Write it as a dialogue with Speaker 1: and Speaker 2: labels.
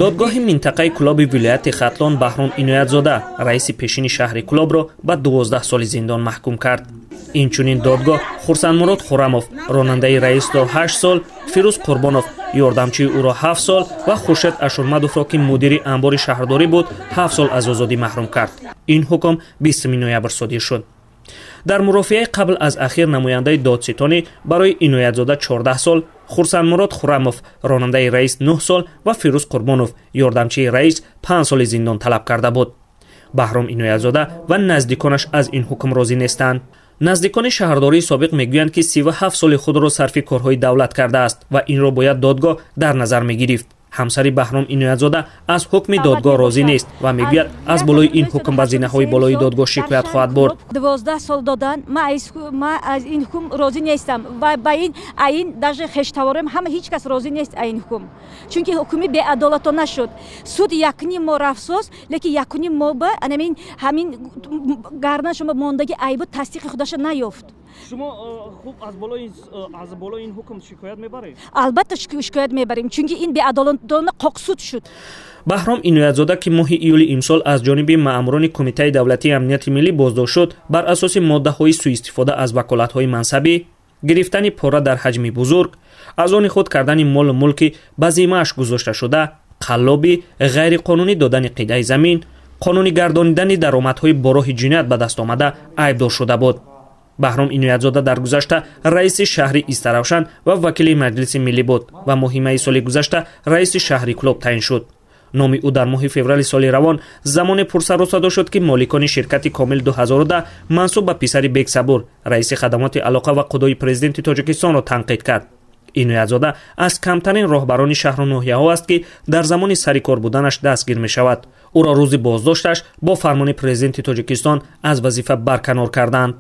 Speaker 1: додгоҳи минтақаи кӯлоби вилояти хатлон баҳром иноятзода раиси пешини шаҳри кӯлобро ба 12 соли зиндон маҳкум кард. инчунин додгоҳ хурсанмурод хуррамов ронандаи раисро 8 сол, фирӯз қурбонов ёрдамчии ӯро 7 сол ва хуршед ашурмадовро ки мудири анбори шаҳрдорӣ буд 7 сол аз озодӣ маҳрум кард. ин ҳукм 20 ноябр содир шуд. дар мурофиаи қабл аз ахир намояндаи додситонӣ барои иноятзода 14 сол, хурсанмурод хуррамов ронандаи раис 9 сол ва фирӯз қурбонов ёрдамчии раис 5 соли зиндон талаб карда буд. баҳром иноятзода ва наздиконаш аз ин ҳукм розӣ нестанд. наздикони шаҳрдории собиқ мегӯянд ки 37 соли худро сарфи корҳои давлат кардааст ва инро бояд додгоҳ дар назар мегирифт. ҳамсари баҳром иноятзода аз ҳукми додгоҳ розӣ нест ва мегӯяд аз болои ин ҳукм ба зинаҳои болои додгоҳ шикоят хоҳад бурд.
Speaker 2: 12 сол додан ман аз ин ҳукм розӣ нестам ва ба ин даже хештаворим ҳама ҳеҷ кас розӣ нест аз ин ҳукм, чунки ҳукми беадолатона шуд. суд якуни мо рафсос, лекин якуни мо ба ҳамин гардан шумо мондаги айбу тасдиқи худаша наёфт.
Speaker 3: шумо хуб аз болои ин ҳукм шикоят мебаред?
Speaker 2: албатта шикоят мебарем, чунки ин беадолатона қоқсуд шуд.
Speaker 1: баҳром иноятзода ки моҳи июли имсол аз ҷониби маъмурони кумитаи давлатии амнияти миллӣ боздошт шуд бар асоси моддаҳои сӯистифода аз ваколатҳои мансабӣ, гирифтани пора дар ҳаҷми бузург, аз они худ кардани молу мулки ба зиммааш гузошта шуда, қаллобӣ, ғайриқонунӣ додани қидаи замин, қонунӣ гардонидани даромадҳои бо роҳи ҷиноят ба даст омада айбдор шуда буд. баҳром иноятзода дар гузашта раиси шаҳри Истаравшан ва вакили маҷлиси миллӣ буд ва моҳи майи соли гузашта раиси шаҳри Кӯлоб таъин шуд. номи ӯ дар моҳи феврали соли равон замоне пурсару садо шуд ки моликони ширкати Комил 2010 мансуб ба писари Бек Сабур, раиси хадамоти алоқа ва қудои президенти Тоҷикистонро танқид кард. иноятзода аз камтарин роҳбарони шаҳру ноҳияҳо аст ки дар замони сари кор буданаш дастгир мешавад. ӯро рӯзи боздошташ бо фармони президенти Тоҷикистон аз вазифа барканор карданд.